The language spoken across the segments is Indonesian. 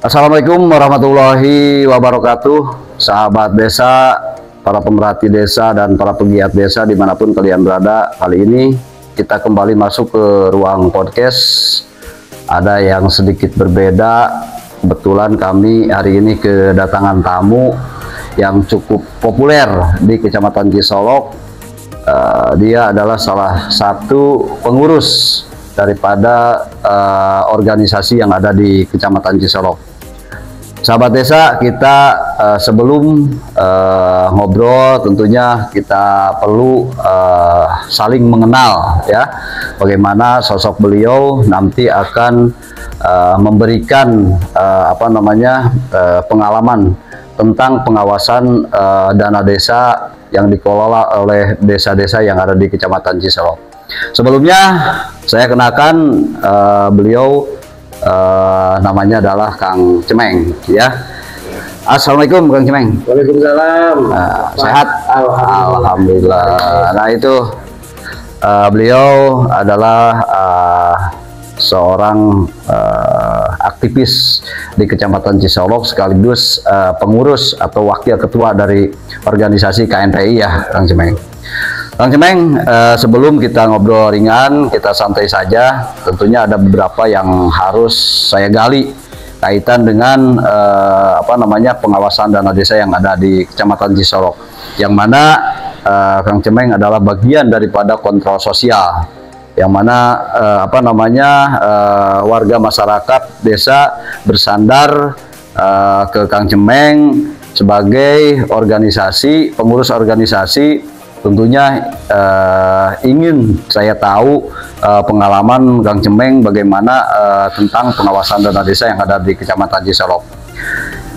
Assalamualaikum warahmatullahi wabarakatuh, sahabat desa, para pemerhati desa, dan para pegiat desa dimanapun kalian berada. Kali ini kita kembali masuk ke ruang podcast. Ada yang sedikit berbeda. Kebetulan kami hari ini kedatangan tamu yang cukup populer di Kecamatan Cisolok. Dia adalah salah satu pengurus daripada organisasi yang ada di Kecamatan Cisolok. Sahabat desa, kita sebelum ngobrol tentunya kita perlu saling mengenal ya, bagaimana sosok beliau nanti akan memberikan pengalaman tentang pengawasan dana desa yang dikelola oleh desa-desa yang ada di Kecamatan Cisolok. Sebelumnya saya kenalkan beliau. Namanya adalah Kang Cemeng ya. Assalamualaikum Kang Cemeng. Waalaikumsalam. Sehat? Alhamdulillah. Nah itu beliau adalah seorang aktivis di Kecamatan Cisolok sekaligus pengurus atau wakil ketua dari organisasi KNPI ya Kang Cemeng. Kang Cemeng, sebelum kita ngobrol ringan, kita santai saja. Tentunya ada beberapa yang harus saya gali kaitan dengan pengawasan dana desa yang ada di Kecamatan Cisolok. Yang mana Kang Cemeng adalah bagian daripada kontrol sosial. Yang mana warga masyarakat desa bersandar ke Kang Cemeng sebagai organisasi, pengurus organisasi. Tentunya ingin saya tahu pengalaman Kang Cemeng bagaimana tentang pengawasan dana desa yang ada di Kecamatan Cisolok.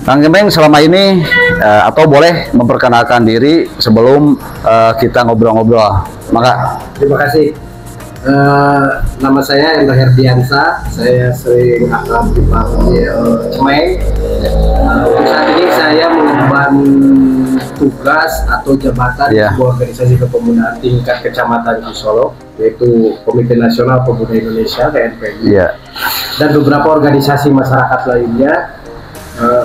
Kang Cemeng selama ini atau boleh memperkenalkan diri sebelum kita ngobrol-ngobrol. Maka terima kasih. Nama saya Enda Herdiansa. Saya sering akrab dipanggil Cemeng. Saat ini saya mengemban tugas atau jabatan sebuah organisasi kepemudaan tingkat Kecamatan Cisolok, yaitu Komite Nasional Pemuda Indonesia (KNPI), dan beberapa organisasi masyarakat lainnya.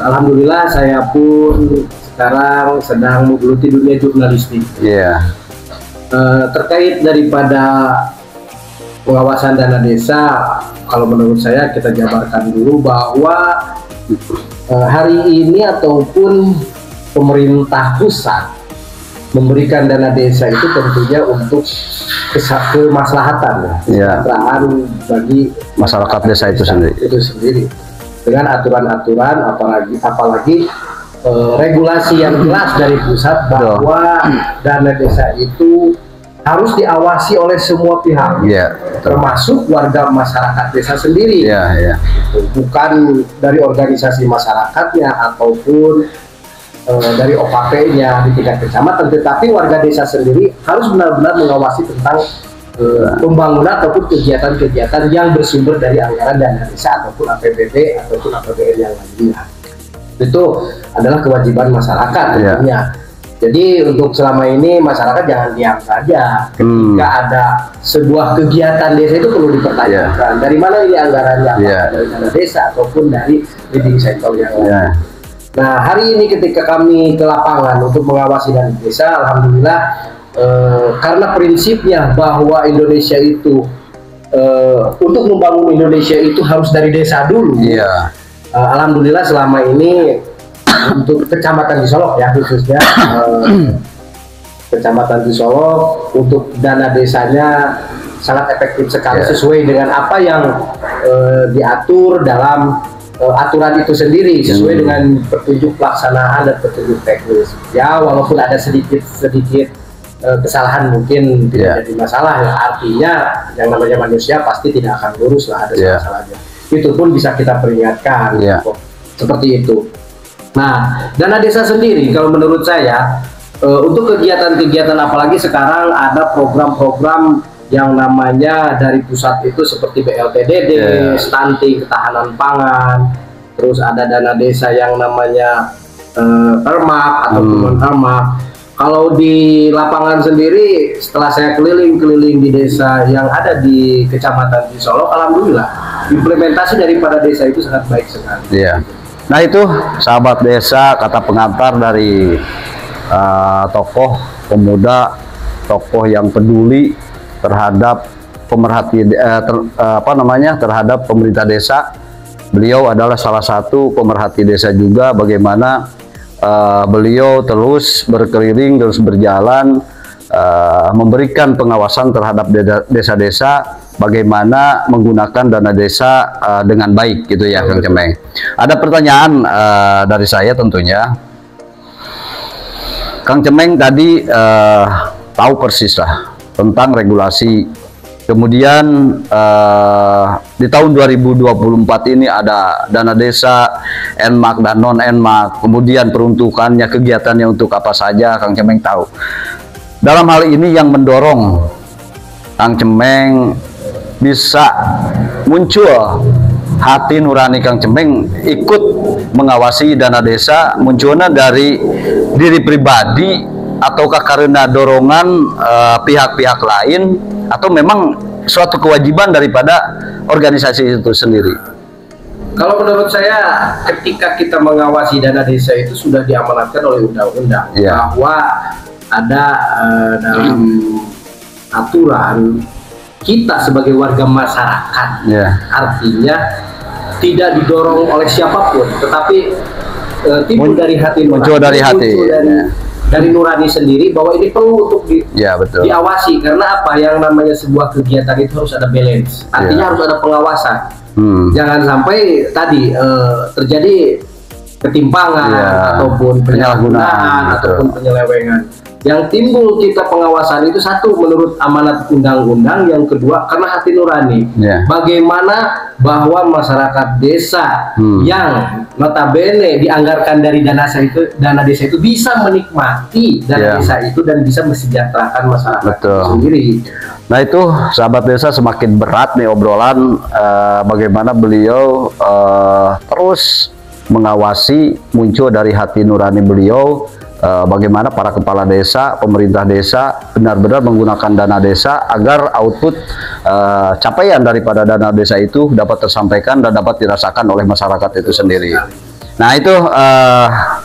Alhamdulillah saya pun sekarang sedang menggeluti dunia jurnalistik. Terkait daripada pengawasan dana desa, kalau menurut saya kita jabarkan dulu bahwa hari ini ataupun pemerintah pusat memberikan dana desa itu tentunya untuk kemaslahatan, kesejahteraan bagi masyarakat desa itu sendiri. Dengan aturan-aturan, apalagi regulasi yang jelas dari pusat bahwa dana desa itu harus diawasi oleh semua pihak, termasuk warga masyarakat desa sendiri, bukan dari organisasi masyarakatnya ataupun dari OKP-nya di tingkat kecamatan, tetapi warga desa sendiri harus benar-benar mengawasi tentang pembangunan ataupun kegiatan-kegiatan yang bersumber dari anggaran dana desa ataupun APBD ataupun APBN yang lainnya. Itu adalah kewajiban masyarakat tentunya. Jadi untuk selama ini masyarakat jangan diam saja ketika ada sebuah kegiatan desa itu perlu dipertanyakan dari mana ini anggarannya, dari dana desa ataupun dari leading sektor yang lain. Nah hari ini ketika kami ke lapangan untuk mengawasi dana desa, alhamdulillah karena prinsipnya bahwa Indonesia itu untuk membangun Indonesia itu harus dari desa dulu. Alhamdulillah selama ini untuk Kecamatan Cisolok ya khususnya Kecamatan Cisolok untuk dana desanya sangat efektif sekali sesuai dengan apa yang diatur dalam aturan itu sendiri, sesuai dengan petunjuk pelaksanaan dan petunjuk teknis. Ya walaupun ada sedikit kesalahan mungkin tidak jadi masalah ya, artinya yang namanya manusia pasti tidak akan lurus lah, ada salah-salahnya. Itu pun bisa kita peringatkan seperti itu. Nah, dana desa sendiri kalau menurut saya untuk kegiatan-kegiatan, apalagi sekarang ada program-program yang namanya dari pusat itu seperti BLTDD, stunting, ketahanan pangan, terus ada dana desa yang namanya RMAP atau RMAP. Kalau di lapangan sendiri, setelah saya keliling-keliling di desa yang ada di Kecamatan Cisolok, alhamdulillah implementasi daripada desa itu sangat baik sekali. Nah itu sahabat desa, kata pengantar dari tokoh pemuda, tokoh yang peduli terhadap pemerhati terhadap pemerintah desa. Beliau adalah salah satu pemerhati desa juga. Bagaimana beliau terus berkeliling, terus berjalan, memberikan pengawasan terhadap desa-desa, bagaimana menggunakan dana desa dengan baik gitu ya, Kang Cemeng. Ada pertanyaan dari saya tentunya. Kang Cemeng tadi tahu persis lah tentang regulasi. Kemudian di tahun 2024 ini ada dana desa, NMAK dan non-NMAK. Kemudian peruntukannya, kegiatannya untuk apa saja, Kang Cemeng tahu. Dalam hal ini yang mendorong Kang Cemeng bisa muncul hati nurani Kang Cemeng ikut mengawasi dana desa, munculnya dari diri pribadi ataukah karena dorongan pihak-pihak lain, atau memang suatu kewajiban daripada organisasi itu sendiri? Kalau menurut saya, ketika kita mengawasi dana desa itu sudah diamanatkan oleh undang-undang, bahwa ada dalam aturan kita sebagai warga masyarakat, artinya tidak didorong oleh siapapun, tetapi timbul dari hati, muncul dari hati, dari nurani sendiri, bahwa ini perlu untuk diawasi. Karena apa? Yang namanya sebuah kegiatan itu harus ada balance, artinya harus ada pengawasan. Jangan sampai tadi terjadi ketimpangan ataupun penyalahgunaan ataupun penyelewengan. Yang timbul kita pengawasan itu, satu, menurut amanat undang-undang, yang kedua karena hati nurani. Bagaimana bahwa masyarakat desa yang notabene dianggarkan dari dana desa itu bisa menikmati dana desa itu dan bisa mesejahterakan masyarakat sendiri. Nah itu sahabat desa, semakin berat nih obrolan bagaimana beliau terus mengawasi, muncul dari hati nurani beliau, bagaimana para kepala desa, pemerintah desa benar-benar menggunakan dana desa agar output capaian daripada dana desa itu dapat tersampaikan dan dapat dirasakan oleh masyarakat itu sendiri. Nah itu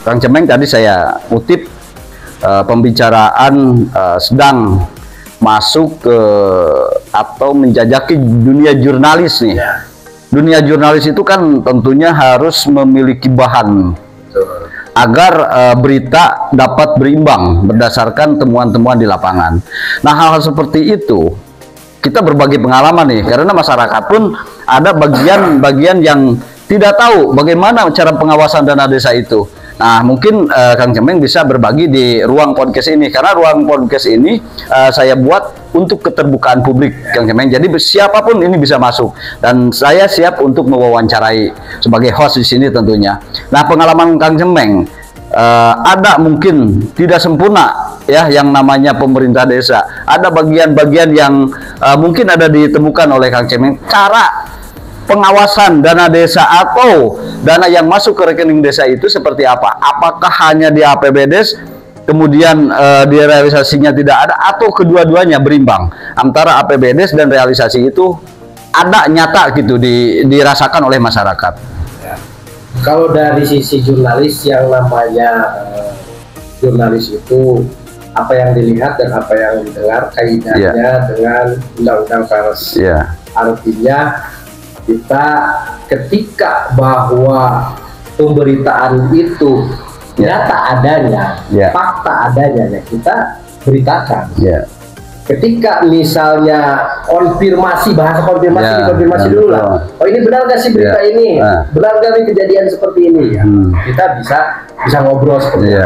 Kang Cemeng tadi saya kutip pembicaraan sedang masuk ke atau menjajaki dunia jurnalis nih. Dunia jurnalis itu kan tentunya harus memiliki bahan agar berita dapat berimbang berdasarkan temuan-temuan di lapangan. Nah hal-hal seperti itu kita berbagi pengalaman nih, karena masyarakat pun ada bagian yang tidak tahu bagaimana cara pengawasan dana desa itu. Nah mungkin Kang Cemeng bisa berbagi di ruang podcast ini, karena ruang podcast ini saya buat untuk keterbukaan publik, Kang Cemeng. Jadi siapapun ini bisa masuk, dan saya siap untuk mewawancarai sebagai host di sini tentunya. Nah pengalaman Kang Cemeng ada mungkin tidak sempurna ya, yang namanya pemerintah desa. Ada bagian-bagian yang mungkin ada ditemukan oleh Kang Cemeng. Cara pengawasan dana desa atau dana yang masuk ke rekening desa itu seperti apa? Apakah hanya di APBDes, kemudian di realisasinya tidak ada, atau kedua-duanya berimbang antara APBDes dan realisasi itu ada nyata gitu dirasakan oleh masyarakat? Kalau dari sisi jurnalis, yang namanya jurnalis itu apa yang dilihat dan apa yang didengar kaitannya dengan undang-undang pers. Artinya kita ketika bahwa pemberitaan itu data adanya, fakta adanya, ya kita beritakan. Ketika misalnya konfirmasi, bahasa konfirmasi, dikonfirmasi dulu lah. Oh ini benar nggak sih berita ini? Benar nggak nih kejadian seperti ini? Kita bisa ngobrol seperti itu.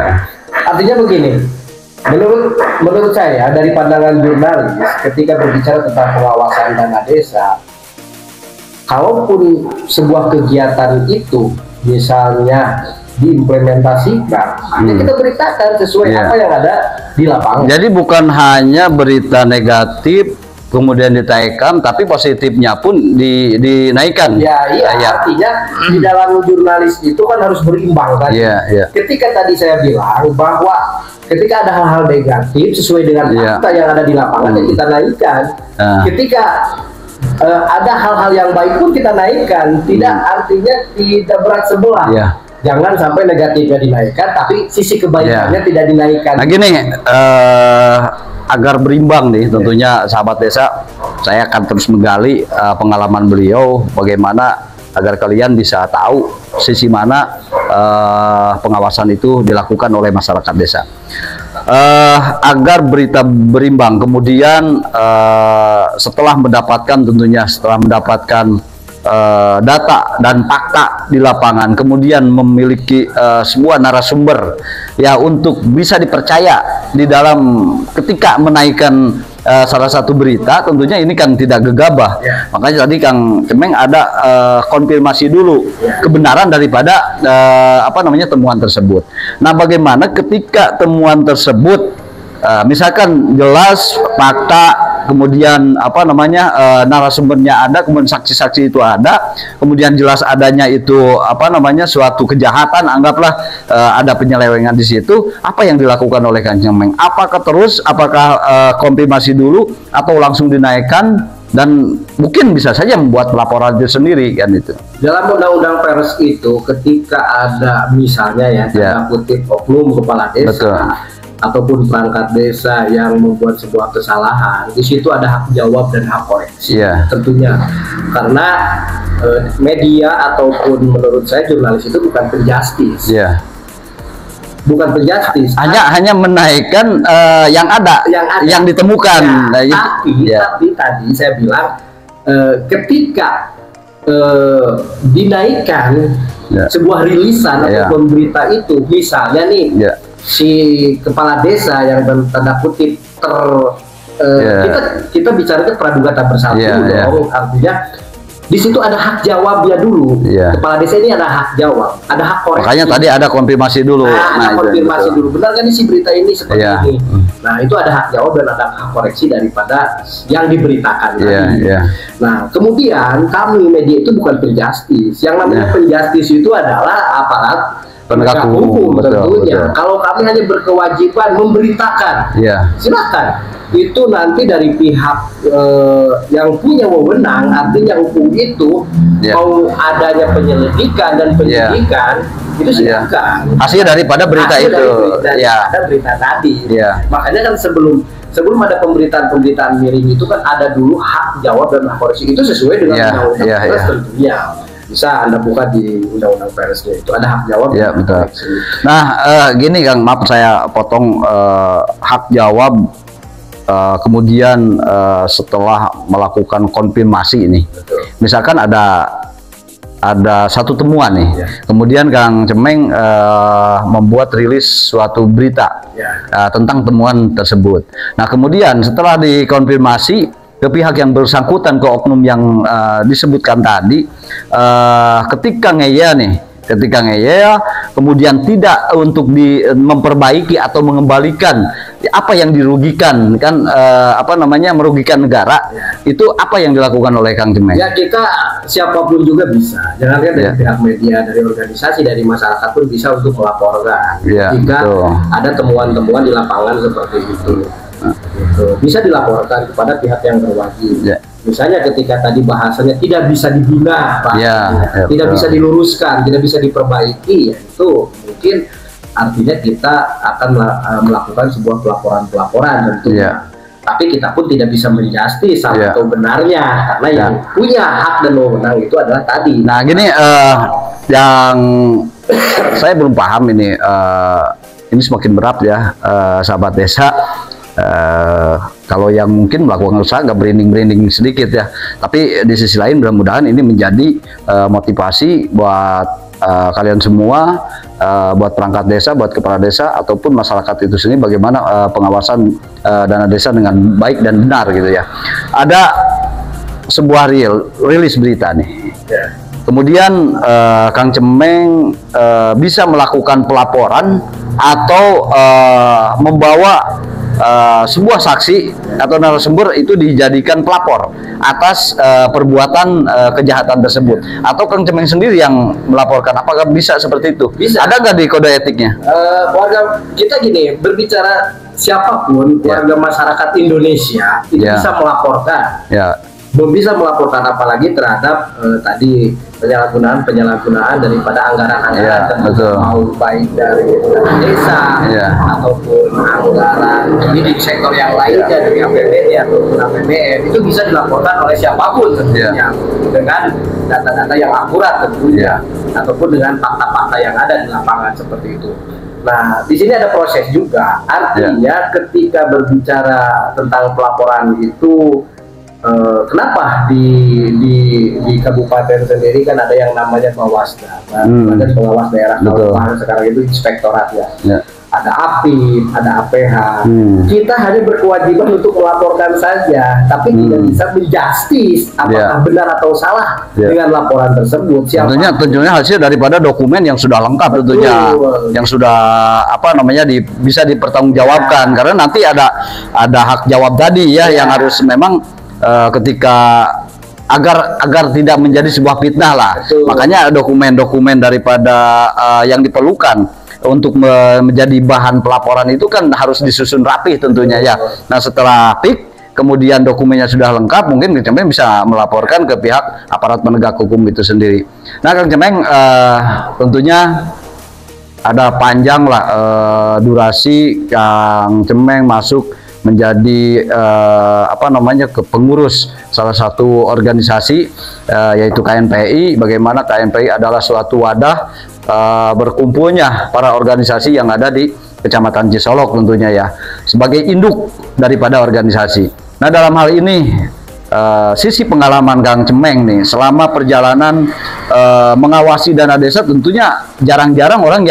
Artinya begini, menurut saya dari pandangan jurnalis, ketika berbicara tentang pengawasan dana desa, kalaupun sebuah kegiatan itu misalnya diimplementasikan, kita beritakan sesuai apa yang ada di lapangan. Jadi bukan hanya berita negatif kemudian ditaikkan, tapi positifnya pun dinaikkan. Artinya di dalam jurnalis itu kan harus berimbang kan. Ketika tadi saya bilang bahwa ketika ada hal-hal negatif sesuai dengan fakta yang ada di lapangan, ya kita naikkan. Ketika ada hal-hal yang baik pun kita naikkan, tidak artinya tidak berat sebelah. jangan sampai negatifnya dinaikkan, tapi sisi kebaikannya tidak dinaikkan. Nah gini, agar berimbang nih tentunya sahabat desa, saya akan terus menggali pengalaman beliau bagaimana agar kalian bisa tahu sisi mana pengawasan itu dilakukan oleh masyarakat desa. Agar berita berimbang, kemudian setelah mendapatkan data dan fakta di lapangan, kemudian memiliki sebuah narasumber ya untuk bisa dipercaya di dalam ketika menaikkan salah satu berita, tentunya ini kan tidak gegabah. Makanya tadi Kang Cemeng ada konfirmasi dulu kebenaran daripada temuan tersebut. Nah, bagaimana ketika temuan tersebut misalkan jelas fakta, kemudian narasumbernya ada, kemudian saksi-saksi itu ada, kemudian jelas adanya itu suatu kejahatan, anggaplah ada penyelewengan di situ, apa yang dilakukan oleh Kang Cemeng? Apakah konfirmasi dulu atau langsung dinaikkan, dan mungkin bisa saja membuat laporan itu sendiri kan itu. Dalam undang-undang pers itu ketika ada misalnya tanda kutip oknum kepala desa, betul, ataupun perangkat desa yang membuat sebuah kesalahan, di situ ada hak jawab dan hak koreksi, tentunya. Karena media ataupun menurut saya jurnalis itu bukan penjustis, bukan penjustis. Hanya menaikkan yang ada, yang ditemukan. Tapi tadi saya bilang ketika dinaikkan sebuah rilisan ataupun berita itu, misalnya nih. Si kepala desa yang tanda kutip kita bicara ke praduga tak bersalah dong, artinya di situ ada hak jawabnya dulu. Kepala desa ini ada hak jawab, ada hak koreksi. Makanya tadi ada konfirmasi dulu. Ada konfirmasi dulu, benar kan isi berita ini seperti ini. Nah, itu ada hak jawab dan ada hak koreksi daripada yang diberitakan tadi. Nah, kemudian kami media itu bukan penjustis. Yang namanya penjustis itu adalah aparat penegak hukum, tentunya. Kalau kami hanya berkewajiban memberitakan, silakan. Itu nanti dari pihak yang punya wewenang, artinya hukum itu mau adanya penyelidikan dan penyidikan, itu silakan. Hasil daripada berita itu. Ada berita tadi. Makanya kan sebelum ada pemberitaan miring itu kan ada dulu hak jawab dan hak koreksi, itu sesuai dengan undang-undang pers tentunya. Bisa Anda buka di undang-undang persnya, itu ada hak jawab. Betul. Nah, gini Kang, maaf saya potong, hak jawab kemudian setelah melakukan konfirmasi ini, misalkan ada satu temuan nih, kemudian Kang Cemeng membuat rilis suatu berita tentang temuan tersebut. Nah, kemudian setelah dikonfirmasi ke pihak yang bersangkutan, ke oknum yang disebutkan tadi, ketika ngeyel kemudian tidak untuk memperbaiki atau mengembalikan apa yang dirugikan, kan merugikan negara, itu apa yang dilakukan oleh Kang Cemeng? Ya, kita siapapun juga bisa, jangan dari pihak media, dari organisasi, dari masyarakat pun bisa untuk melaporkan jika ada temuan-temuan di lapangan seperti itu. Bisa dilaporkan kepada pihak yang berwajib. Misalnya ketika tadi bahasanya tidak bisa dibina, tidak bisa diluruskan, tidak bisa diperbaiki, itu mungkin artinya kita akan melakukan sebuah pelaporan tentunya. Tapi kita pun tidak bisa menjustis atau benarnya, karena yang punya hak dan wewenang itu adalah tadi. Nah, gini, yang saya belum paham ini semakin berat ya, sahabat desa. Kalau yang mungkin melakukan usaha agak berinding sedikit ya, tapi di sisi lain mudah-mudahan ini menjadi motivasi buat kalian semua, buat perangkat desa, buat kepala desa ataupun masyarakat itu sendiri, bagaimana pengawasan dana desa dengan baik dan benar gitu ya. Ada sebuah rilis berita nih, kemudian Kang Cemeng bisa melakukan pelaporan atau membawa sebuah saksi atau narasumber itu dijadikan pelapor atas perbuatan kejahatan tersebut, atau Kang Cemeng sendiri yang melaporkan, apakah bisa seperti itu? Bisa. Ada nggak di kode etiknya? Warga kita gini, berbicara siapapun warga masyarakat Indonesia itu bisa melaporkan, belum bisa melaporkan apalagi terhadap tadi penyalahgunaan daripada anggaran mau baik dari desa ataupun anggaran di sektor yang lainnya dari APBD ataupun APBN, itu bisa dilaporkan oleh siapapun tentunya dengan data-data yang akurat tentunya ataupun dengan fakta-fakta yang ada di lapangan seperti itu. Nah, di sini ada proses juga. Artinya ketika berbicara tentang pelaporan itu, kenapa di kabupaten sendiri kan ada yang namanya Bawasda, ada pengawas daerah kabupaten, sekarang itu inspektorat ada APIP, ada APH. Kita hanya berkewajiban untuk melaporkan saja, tapi tidak bisa menjustis apakah benar atau salah dengan laporan tersebut. Tentunya hasil daripada dokumen yang sudah lengkap tentunya, yang sudah bisa dipertanggungjawabkan, karena nanti ada hak jawab tadi yang harus memang ketika agar tidak menjadi sebuah fitnah lah. Makanya dokumen-dokumen daripada yang diperlukan untuk menjadi bahan pelaporan itu kan harus disusun rapih tentunya ya. Nah, setelah kemudian dokumennya sudah lengkap, mungkin Kang Cemeng bisa melaporkan ke pihak aparat penegak hukum itu sendiri. Nah, Kang Cemeng tentunya ada panjang lah durasi Kang Cemeng masuk menjadi pengurus salah satu organisasi yaitu KNPI. Bagaimana KNPI adalah suatu wadah berkumpulnya para organisasi yang ada di Kecamatan Cisolok tentunya ya, sebagai induk daripada organisasi. Nah, dalam hal ini sisi pengalaman Kang Cemeng nih selama perjalanan mengawasi dana desa, tentunya jarang-jarang orang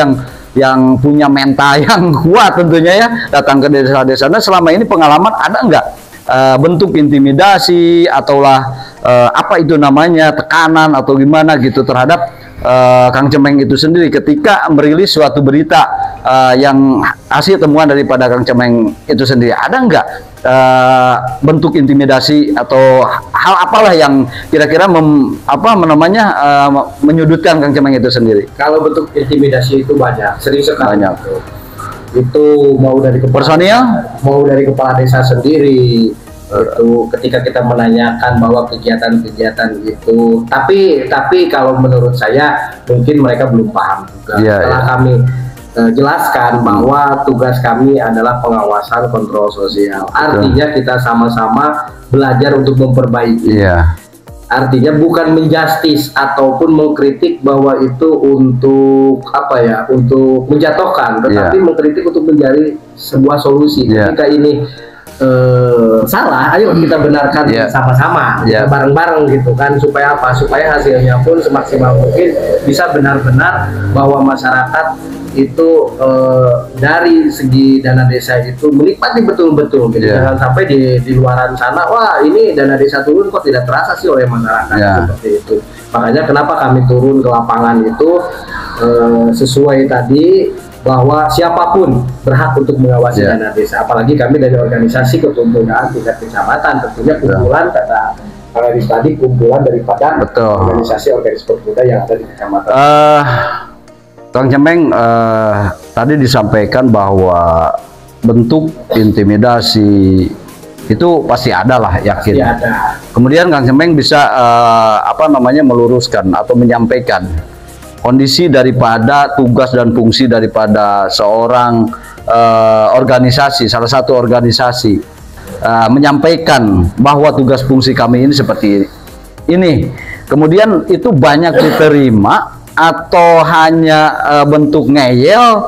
yang punya mental yang kuat tentunya ya datang ke desa-desa. Nah, selama ini pengalaman ada nggak bentuk intimidasi ataulah tekanan atau gimana gitu terhadap Kang Cemeng itu sendiri ketika merilis suatu berita yang hasil temuan daripada Kang Cemeng itu sendiri? Ada nggak bentuk intimidasi atau hal apalah yang kira-kira menyudutkan Kang Cemeng itu sendiri? Kalau bentuk intimidasi itu banyak, sering sekali. Itu mau dari kepala desa sendiri. Itu ketika kita menanyakan bahwa kegiatan-kegiatan itu, tapi kalau menurut saya mungkin mereka belum paham juga. Setelah kami jelaskan bahwa tugas kami adalah pengawasan kontrol sosial, artinya kita sama-sama belajar untuk memperbaiki. Artinya bukan menjustis ataupun mengkritik bahwa itu untuk untuk menjatuhkan, tetapi mengkritik untuk mencari sebuah solusi. Ketika ini salah, ayo kita benarkan sama-sama, bareng-bareng gitu kan, supaya hasilnya pun semaksimal mungkin bisa benar-benar bahwa masyarakat itu dari segi dana desa itu menikmati betul-betul gitu. Jangan sampai di luaran sana, wah ini dana desa turun kok tidak terasa sih oleh masyarakat, seperti itu. Makanya kenapa kami turun ke lapangan itu sesuai tadi bahwa siapapun berhak untuk mengawasi dana desa, apalagi kami dari organisasi kepemudaan tingkat kecamatan, tentunya kumpulan kata Pak tadi, kumpulan daripada organisasi pemuda yang ada di kecamatan. Kang Cemeng tadi disampaikan bahwa bentuk intimidasi itu pasti ada lah, yakin. Kemudian Kang Cemeng bisa meluruskan atau menyampaikan kondisi daripada tugas dan fungsi daripada seorang organisasi, salah satu organisasi, menyampaikan bahwa tugas fungsi kami ini seperti ini. Kemudian itu banyak diterima atau hanya bentuk ngeyel,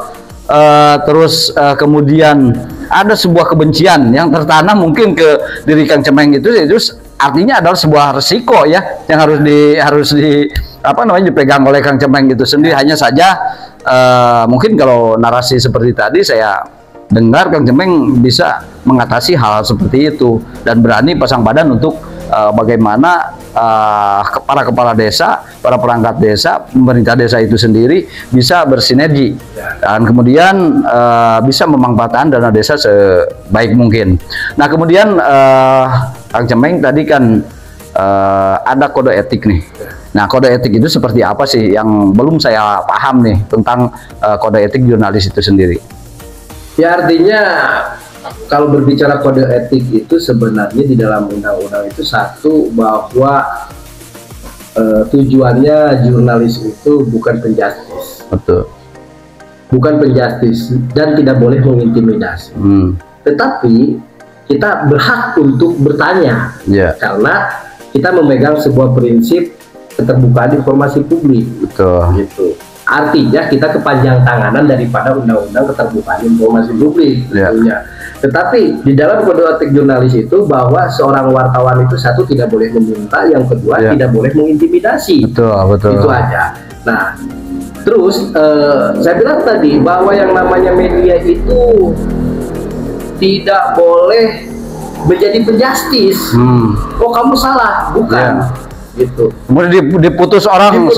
terus kemudian ada sebuah kebencian yang tertanam mungkin ke diri Kang Cemeng itu artinya adalah sebuah resiko ya yang harus dipegang oleh Kang Cemeng itu sendiri. Hanya saja mungkin kalau narasi seperti tadi saya dengar Kang Cemeng bisa mengatasi hal seperti itu dan berani pasang badan untuk bagaimana para kepala desa, para perangkat desa, pemerintah desa itu sendiri bisa bersinergi dan kemudian bisa memanfaatkan dana desa sebaik mungkin. Nah, kemudian Kang Cemeng tadi kan ada kode etik nih. Nah, kode etik itu seperti apa sih yang belum saya paham nih tentang kode etik jurnalis itu sendiri? Ya, artinya kalau berbicara kode etik itu sebenarnya di dalam undang-undang itu satu bahwa tujuannya jurnalis itu bukan penjustis. Betul. Bukan penjustis dan tidak boleh mengintimidasi. Tetapi kita berhak untuk bertanya, karena kita memegang sebuah prinsip keterbukaan informasi publik. Betul. Gitu. Artinya kita kepanjang tanganan daripada undang-undang keterbukaan informasi publik. Tentunya. Tetapi di dalam kode etik jurnalis itu bahwa seorang wartawan itu satu tidak boleh meminta, yang kedua tidak boleh mengintimidasi. Betul. Itu aja. Nah, terus saya bilang tadi bahwa yang namanya media itu tidak boleh menjadi penjustis. Oh kamu salah, bukan. Gitu. Kemudian diputus orang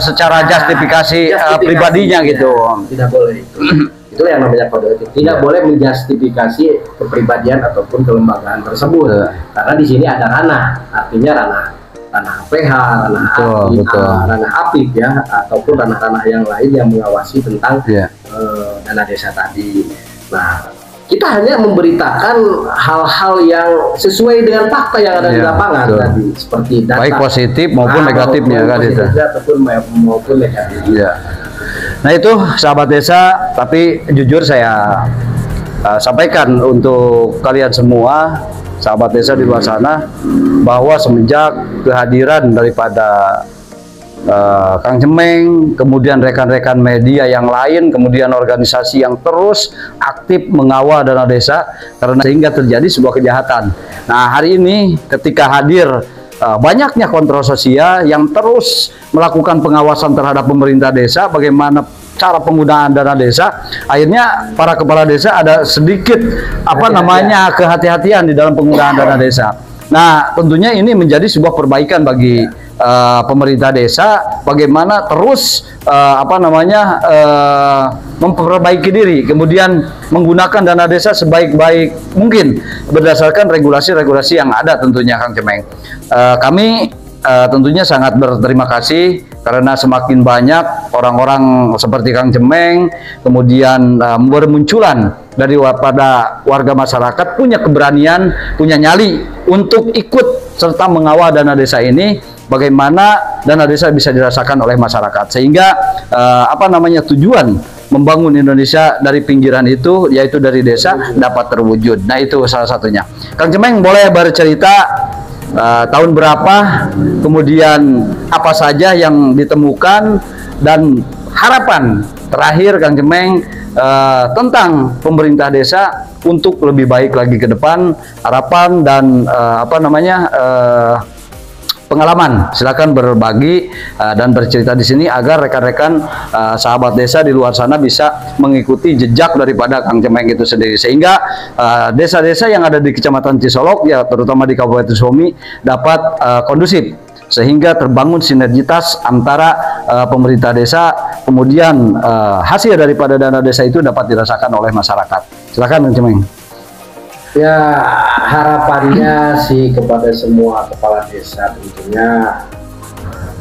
secara justifikasi pribadinya gitu. Tidak boleh itu. Itulah yang namanya kode etik. Tidak boleh menjustifikasi kepribadian ataupun kelembagaan tersebut. Karena di sini ada ranah, artinya ranah PH, ranah APIP ya, ataupun ranah-ranah yang lain yang mengawasi tentang dana desa tadi. Nah, kita hanya memberitakan hal-hal yang sesuai dengan fakta yang ada di lapangan tadi, seperti data, baik positif maupun negatifnya kan itu. Maupun negatifnya. Nah itu sahabat desa, tapi jujur saya sampaikan untuk kalian semua sahabat desa di luar sana bahwa semenjak kehadiran daripada Kang Cemeng, kemudian rekan-rekan media yang lain, kemudian organisasi yang terus aktif mengawal dana desa, karena sehingga terjadi sebuah kejahatan. Nah hari ini ketika hadir banyaknya kontroversial yang terus melakukan pengawasan terhadap pemerintah desa, bagaimana cara penggunaan dana desa, akhirnya para kepala desa ada sedikit kehati-hatian di dalam penggunaan dana desa. Nah tentunya ini menjadi sebuah perbaikan bagi pemerintah desa, bagaimana terus memperbaiki diri, kemudian menggunakan dana desa sebaik-baik mungkin berdasarkan regulasi-regulasi yang ada tentunya Kang Cemeng. Kami tentunya sangat berterima kasih karena semakin banyak orang-orang seperti Kang Cemeng kemudian bermunculan daripada warga masyarakat punya keberanian, punya nyali untuk ikut serta mengawal dana desa ini, bagaimana dana desa bisa dirasakan oleh masyarakat, sehingga tujuan membangun Indonesia dari pinggiran itu, yaitu dari desa, dapat terwujud. Nah itu salah satunya. Kang Cemeng boleh bercerita tahun berapa, kemudian apa saja yang ditemukan, dan harapan terakhir Kang Cemeng tentang pemerintah desa untuk lebih baik lagi ke depan, harapan dan pengalaman. Silakan berbagi dan bercerita di sini agar rekan-rekan sahabat desa di luar sana bisa mengikuti jejak daripada Kang Cemeng itu sendiri, sehingga desa-desa yang ada di Kecamatan Cisolok ya, terutama di Kabupaten Sukabumi, dapat kondusif, sehingga terbangun sinergitas antara pemerintah desa, kemudian hasil daripada dana desa itu dapat dirasakan oleh masyarakat. Silakan Kang Cemeng. Ya, harapannya sih kepada semua kepala desa, tentunya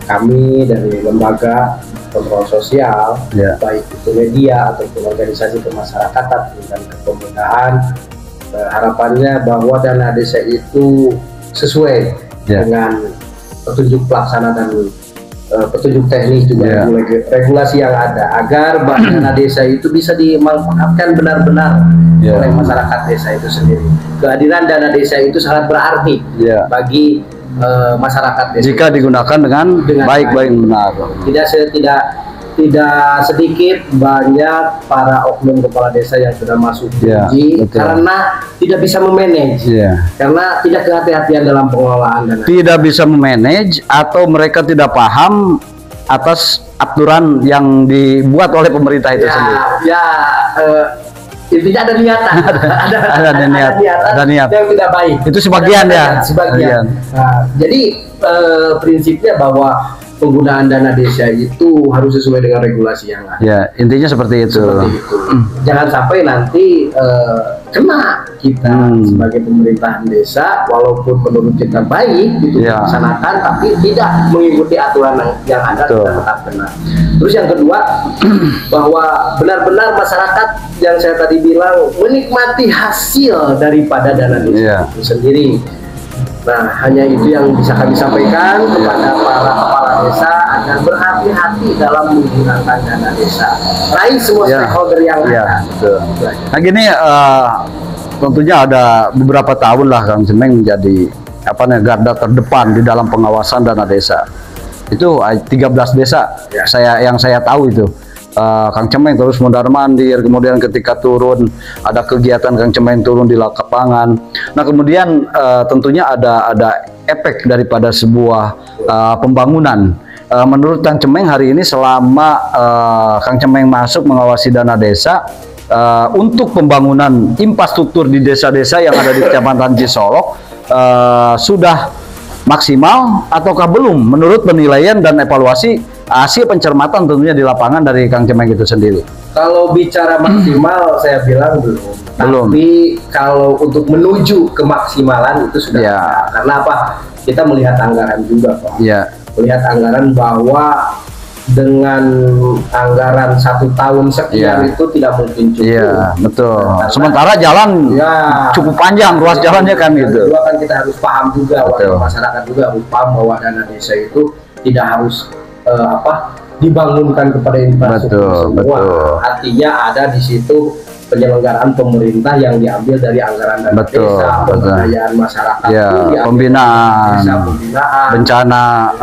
kami dari lembaga kontrol sosial, baik itu media ataupun organisasi kemasyarakatan dan kepemudaan, harapannya bahwa dana desa itu sesuai dengan petunjuk pelaksana dan petunjuk teknis juga, regulasi yang ada, agar dana desa itu bisa dimanfaatkan benar-benar oleh masyarakat desa itu sendiri. Kehadiran dana desa itu sangat berarti bagi masyarakat desa jika digunakan dengan baik-baik, benar. Tidak sedikit banyak para oknum kepala desa yang sudah masuk uji karena tidak bisa memanage, karena tidak kehati-hatian dalam pengelolaan dana. Tidak bisa memanage atau mereka tidak paham atas aturan yang dibuat oleh pemerintah itu sendiri. Intinya ada niatan, ada niat yang tidak baik. Itu sebagian. Sebagian. Nah, jadi prinsipnya bahwa penggunaan dana desa itu harus sesuai dengan regulasi yang ada. Ya, intinya seperti itu. Seperti itu. Jangan sampai nanti kena kita sebagai pemerintahan desa, walaupun menurut kita baik gitu dilaksanakan, tapi tidak mengikuti aturan yang ada, kita tetap kena. Terus yang kedua, bahwa benar-benar masyarakat yang saya tadi bilang menikmati hasil daripada dana desa itu sendiri. Nah, hanya itu yang bisa kami sampaikan kepada para kepala desa agar berhati-hati dalam menggunakan dana desa. Raih semua stakeholder yang ada. Nah gini, tentunya ada beberapa tahun lah Kang Cemeng menjadi garda terdepan di dalam pengawasan dana desa. Itu 13 desa yang saya tahu itu. Kang Cemeng terus mondar-mandir, kemudian ketika turun ada kegiatan Kang Cemeng turun di lapangan. Nah kemudian tentunya ada efek daripada sebuah pembangunan. Menurut Kang Cemeng hari ini selama Kang Cemeng masuk mengawasi dana desa untuk pembangunan infrastruktur di desa-desa yang ada di Kecamatan Cisolok sudah maksimal ataukah belum menurut penilaian dan evaluasi hasil pencermatan tentunya di lapangan dari Kang Cemeng itu sendiri? Kalau bicara maksimal saya bilang belum. Tapi kalau untuk menuju kemaksimalan itu sudah karena apa? Kita melihat anggaran juga Pak. Melihat anggaran bahwa dengan anggaran 1 tahun sekian itu tidak mungkin cukup. Betul. Sementara jalan cukup panjang, ruas jalannya kan gitu. Kedua kan kita harus paham juga, warga masyarakat juga harus paham bahwa dana desa itu tidak harus dibangunkan kepada infrastruktur semua. Artinya ada di situ penyelenggaraan pemerintah yang diambil dari anggaran dana desa, pemberdayaan masyarakat, pembinaan, bencana,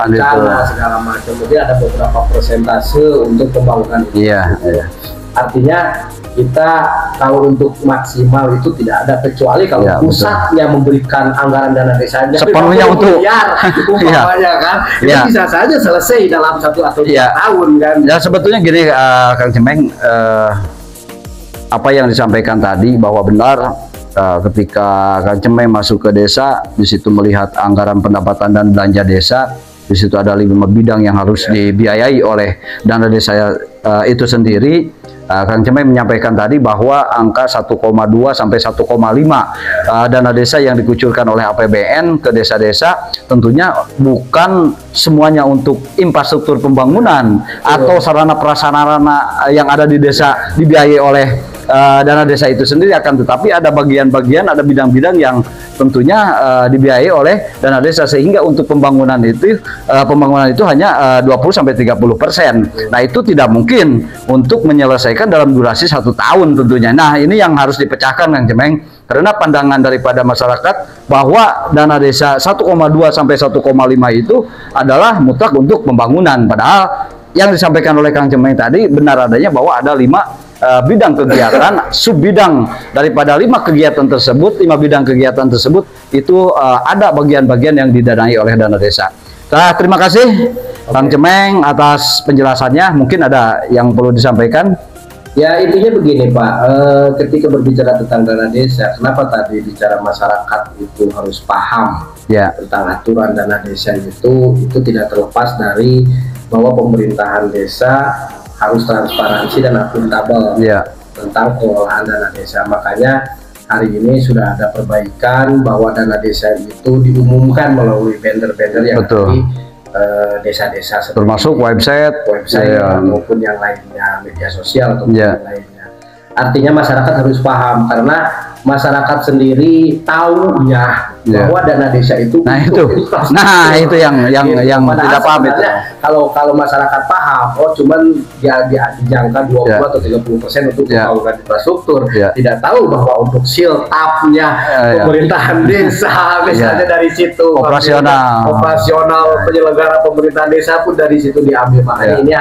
segala macam. Jadi ada beberapa persentase untuk pembangunan itu. Artinya kita kalau untuk maksimal itu tidak ada, kecuali kalau pusat yang memberikan anggaran dana desanya sepenuhnya untuk umpamanya kan itu bisa saja selesai dalam 1 atau 2 tahun kan. Ya sebetulnya gini Kang Cemeng, apa yang disampaikan tadi bahwa benar ketika Kang Cemeng masuk ke desa, di situ melihat anggaran pendapatan dan belanja desa, di situ ada 5 bidang yang harus dibiayai oleh dana desa itu sendiri. Kang Cemeng menyampaikan tadi bahwa angka 1,2 sampai 1,5 dana desa yang dikucurkan oleh APBN ke desa-desa tentunya bukan semuanya untuk infrastruktur pembangunan atau sarana prasarana yang ada di desa dibiayai oleh dana desa itu sendiri, akan tetapi ada bagian-bagian, ada bidang-bidang yang tentunya dibiayai oleh dana desa, sehingga untuk pembangunan itu hanya 20-30%. Nah itu tidak mungkin untuk menyelesaikan dalam durasi 1 tahun tentunya. Nah ini yang harus dipecahkan Kang Cemeng, karena pandangan daripada masyarakat bahwa dana desa 1,2 sampai 1,5 itu adalah mutlak untuk pembangunan, padahal yang disampaikan oleh Kang Cemeng tadi benar adanya bahwa ada 5 bidang kegiatan, subbidang daripada 5 kegiatan tersebut, 5 bidang kegiatan tersebut itu ada bagian-bagian yang didanai oleh dana desa. Nah, terima kasih Kang Cemeng atas penjelasannya. Mungkin ada yang perlu disampaikan? Ya intinya begini Pak, ketika berbicara tentang dana desa, kenapa tadi bicara masyarakat itu harus paham tentang aturan dana desa itu tidak terlepas dari bahwa pemerintahan desa harus transparansi dan akuntabel tentang pengelolaan dana desa. Makanya hari ini sudah ada perbaikan bahwa dana desa itu diumumkan melalui vendor-vendor yang dari desa-desa, termasuk website maupun yang lainnya, media sosial atau yang lainnya. Artinya masyarakat harus paham, karena masyarakat sendiri tahunya bahwa dana desa itu itu yang tidak paham itu. Kalau masyarakat paham, cuman dia dijangka 20 atau 30% untuk pembangunan infrastruktur, tidak tahu bahwa untuk siltapnya pemerintahan desa misalnya dari situ operasional penyelenggara pemerintahan desa pun dari situ diambil. Makanya ini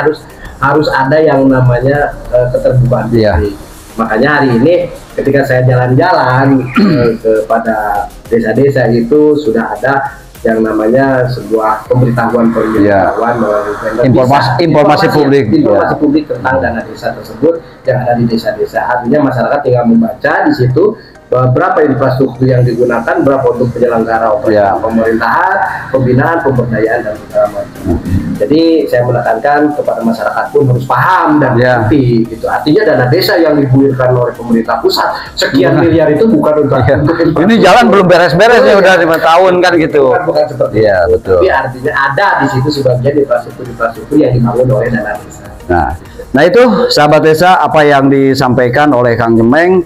harus ada yang namanya keterbukaan. Makanya hari ini ketika saya jalan-jalan kepada desa-desa itu sudah ada yang namanya sebuah pemberitahuan melalui informasi publik tentang dana desa tersebut yang ada di desa-desa. Artinya masyarakat tinggal membaca di situ berapa infrastruktur yang digunakan, berapa untuk penyelenggara pemerintahan, pembinaan, pemberdayaan dan segala macam. Jadi saya menekankan kepada masyarakat pun harus paham dan mengerti gitu. Artinya dana desa yang digulirkan oleh pemerintah pusat sekian miliar itu bukan untuk ini jalan belum beres-beres ya udah 5 tahun kan gitu. Bukan seperti itu. Betul. Tapi artinya ada di situ sebagian infrastruktur yang dibangun oleh dana desa. Nah itu sahabat desa apa yang disampaikan oleh Kang Cemeng.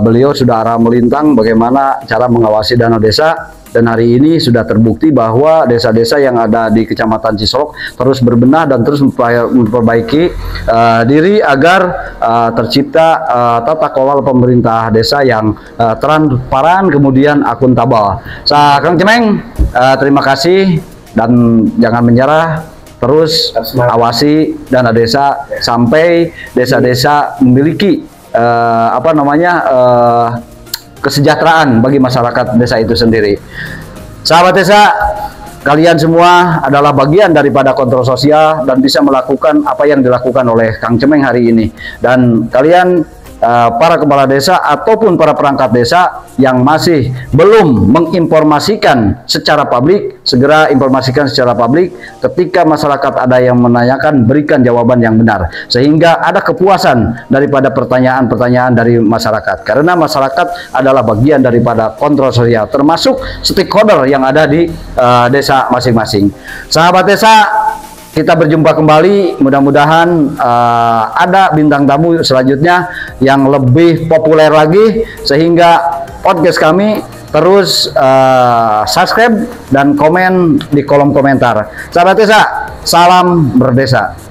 Beliau sudah arah melintang bagaimana cara mengawasi dana desa, dan hari ini sudah terbukti bahwa desa-desa yang ada di Kecamatan Cisolok terus berbenah dan terus memperbaiki diri agar tercipta tata kelola pemerintah desa yang transparan kemudian akuntabel. Kang Cemeng, terima kasih dan jangan menyerah, terus awasi dana desa sampai desa-desa memiliki kesejahteraan bagi masyarakat desa itu sendiri. Sahabat desa, kalian semua adalah bagian daripada kontrol sosial dan bisa melakukan apa yang dilakukan oleh Kang Cemeng hari ini. Dan kalian para kepala desa ataupun para perangkat desa yang masih belum menginformasikan secara publik, segera informasikan secara publik. Ketika masyarakat ada yang menanyakan, berikan jawaban yang benar sehingga ada kepuasan daripada pertanyaan-pertanyaan dari masyarakat, karena masyarakat adalah bagian daripada kontrol sosial, termasuk stakeholder yang ada di desa masing-masing. Sahabat desa, kita berjumpa kembali, mudah-mudahan ada bintang tamu selanjutnya yang lebih populer lagi, sehingga podcast kami terus subscribe dan komen di kolom komentar. Sahabat desa, salam berdesa.